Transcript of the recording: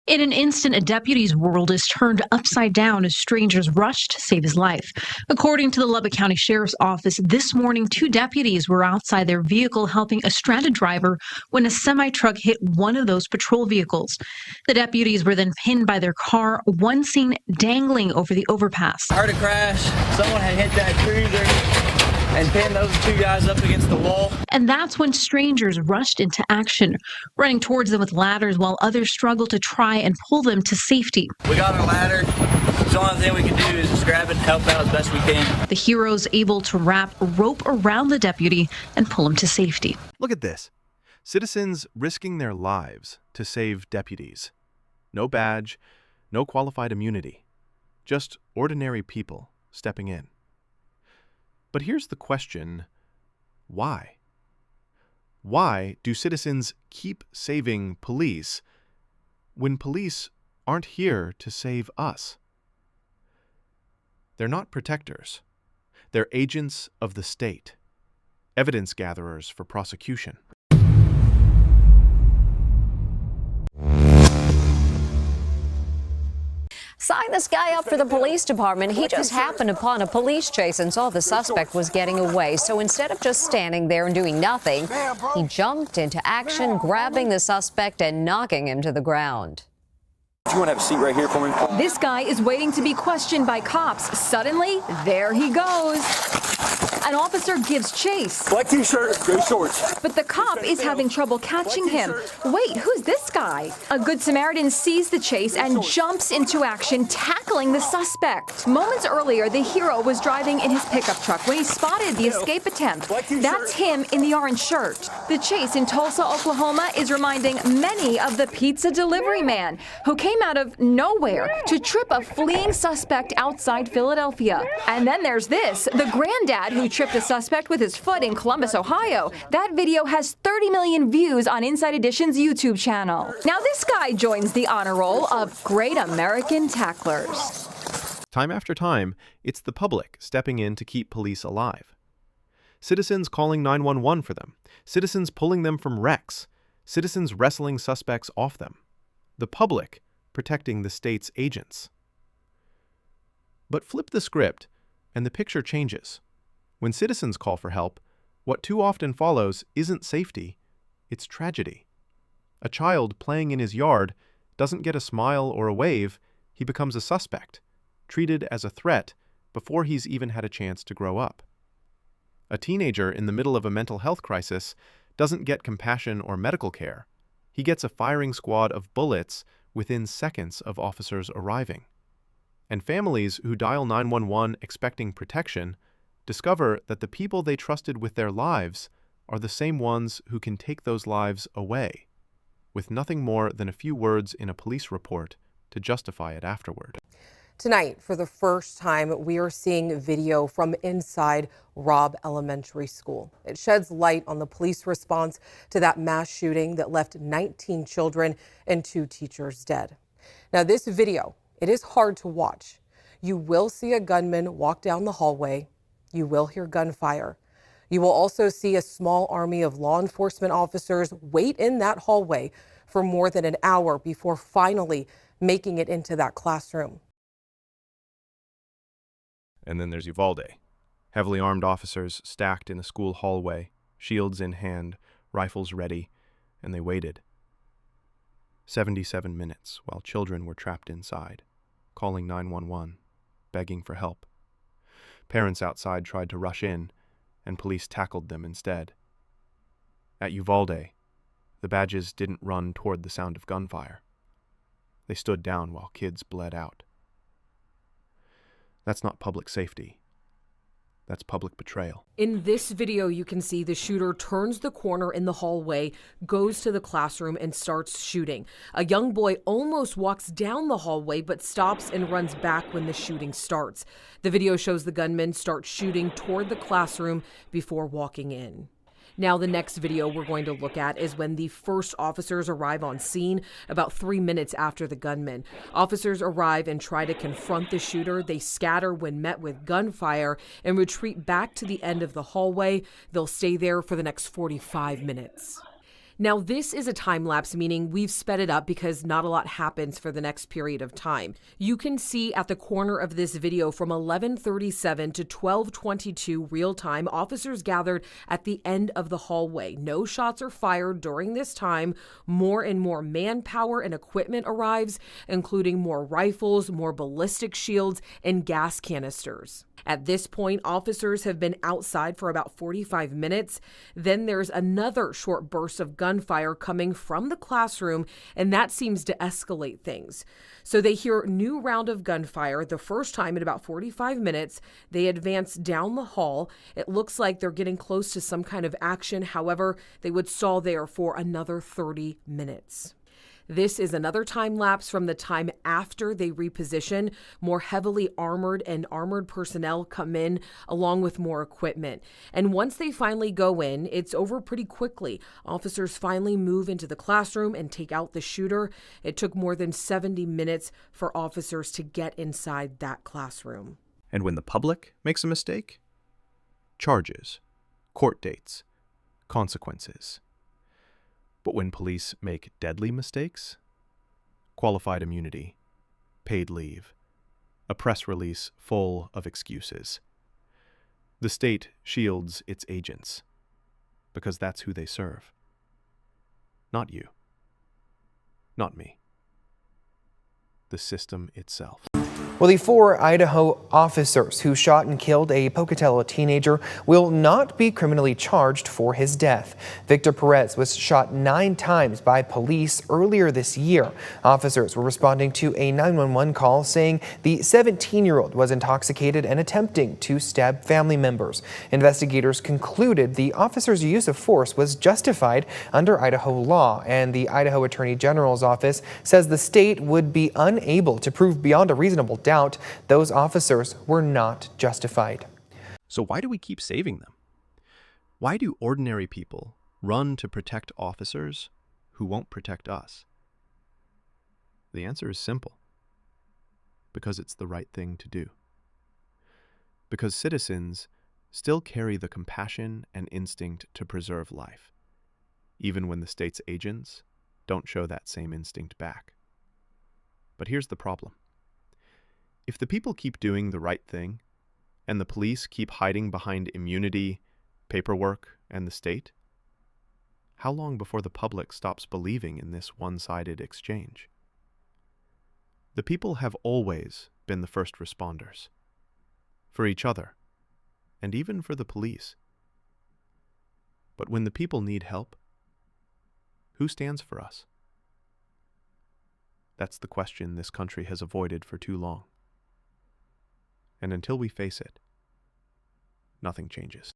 In an instant, a deputy's world is turned upside down as strangers rush to save his life. According to the Lubbock County Sheriff's Office, this morning, 2 deputies were outside their vehicle helping a stranded driver when a semi-truck hit one of those patrol vehicles. The deputies were then pinned by their car, one seen dangling over the overpass. I heard a crash. Someone had hit that cruiser and pinned those 2 guys up against the wall. And that's when strangers rushed into action, running towards them with ladders while others struggled to try and pull them to safety. We got a ladder. The only thing we can do is just grab it and help out as best we can. The heroes able to wrap a rope around the deputy and pull him to safety. Look at this. Citizens risking their lives to save deputies. No badge, no qualified immunity. Just ordinary people stepping in. But here's the question, why? Why do citizens keep saving police when police aren't here to save us? They're not protectors. They're agents of the state, evidence gatherers for prosecution. Sign this guy up for the police department. He just happened upon a police chase and saw the suspect was getting away. So instead of just standing there and doing nothing, he jumped into action, grabbing the suspect and knocking him to the ground. Do you want to have a seat right here for me? This guy is waiting to be questioned by cops. Suddenly, there he goes. An officer gives chase. Black t-shirt, gray shorts. But the cop is having trouble catching him. Wait, who's this guy? A Good Samaritan sees the chase and jumps into action, tackling the suspect. Moments earlier, the hero was driving in his pickup truck when he spotted the escape attempt. That's him in the orange shirt. The chase in Tulsa, Oklahoma is reminding many of the pizza delivery man who came out of nowhere to trip a fleeing suspect outside Philadelphia. And then there's this, the granddad who tripped a suspect with his foot in Columbus, Ohio. That video has 30 million views on Inside Edition's YouTube channel. Now this guy joins the honor roll of great American tacklers. Time after time, it's the public stepping in to keep police alive. Citizens calling 911 for them, citizens pulling them from wrecks, citizens wrestling suspects off them. The public protecting the state's agents. But flip the script, and the picture changes. When citizens call for help, what too often follows isn't safety, it's tragedy. A child playing in his yard doesn't get a smile or a wave, he becomes a suspect, treated as a threat before he's even had a chance to grow up. A teenager in the middle of a mental health crisis doesn't get compassion or medical care. He gets a firing squad of bullets within seconds of officers arriving. And families who dial 911 expecting protection discover that the people they trusted with their lives are the same ones who can take those lives away, with nothing more than a few words in a police report to justify it afterward. Tonight, for the first time, we are seeing video from inside Robb Elementary School. It sheds light on the police response to that mass shooting that left 19 children and 2 teachers dead. Now, this video, it is hard to watch. You will see a gunman walk down the hallway. You will hear gunfire. You will also see a small army of law enforcement officers wait in that hallway for more than an hour before finally making it into that classroom. And then there's Uvalde. Heavily armed officers stacked in the school hallway, shields in hand, rifles ready, and they waited. 77 minutes while children were trapped inside, calling 911, begging for help. Parents outside tried to rush in, and police tackled them instead. At Uvalde, the badges didn't run toward the sound of gunfire. They stood down while kids bled out. That's not public safety. That's public betrayal. In this video, you can see the shooter turns the corner in the hallway, goes to the classroom, and starts shooting. A young boy almost walks down the hallway, but stops and runs back when the shooting starts. The video shows the gunman start shooting toward the classroom before walking in. Now, the next video we're going to look at is when the first officers arrive on scene about 3 minutes after the gunman. Officers arrive and try to confront the shooter. They scatter when met with gunfire and retreat back to the end of the hallway. They'll stay there for the next 45 minutes. Now, this is a time lapse, meaning we've sped it up because not a lot happens for the next period of time. You can see at the corner of this video from 11:37 to 12:22 real time, officers gathered at the end of the hallway. No shots are fired during this time. More and more manpower and equipment arrives, including more rifles, more ballistic shields, and gas canisters. At this point, officers have been outside for about 45 minutes. Then there's another short burst of gunfire coming from the classroom, and that seems to escalate things. So they hear a new round of gunfire, the first time in about 45 minutes. They advance down the hall. It looks like they're getting close to some kind of action. However, they would stall there for another 30 minutes. This is another time lapse from the time after they reposition. More heavily armored and armored personnel come in along with more equipment. And once they finally go in, it's over pretty quickly. Officers finally move into the classroom and take out the shooter. It took more than 70 minutes for officers to get inside that classroom. And when the public makes a mistake, charges, court dates, consequences. But when police make deadly mistakes, qualified immunity, paid leave, a press release full of excuses. The state shields its agents because that's who they serve. Not you. Not me. The system itself. Well, the 4 Idaho officers who shot and killed a Pocatello teenager will not be criminally charged for his death. Victor Perez was shot 9 times by police earlier this year. Officers were responding to a 911 call saying the 17-year-old was intoxicated and attempting to stab family members. Investigators concluded the officer's use of force was justified under Idaho law, and the Idaho Attorney General's office says the state would be unable to prove beyond a reasonable doubt those officers were not justified. So why do we keep saving them? Why do ordinary people run to protect officers who won't protect us? The answer is simple. Because it's the right thing to do. Because citizens still carry the compassion and instinct to preserve life, even when the state's agents don't show that same instinct back. But here's the problem. If the people keep doing the right thing, and the police keep hiding behind immunity, paperwork, and the state, how long before the public stops believing in this one-sided exchange? The people have always been the first responders, for each other, and even for the police. But when the people need help, who stands for us? That's the question this country has avoided for too long. And until we face it, nothing changes.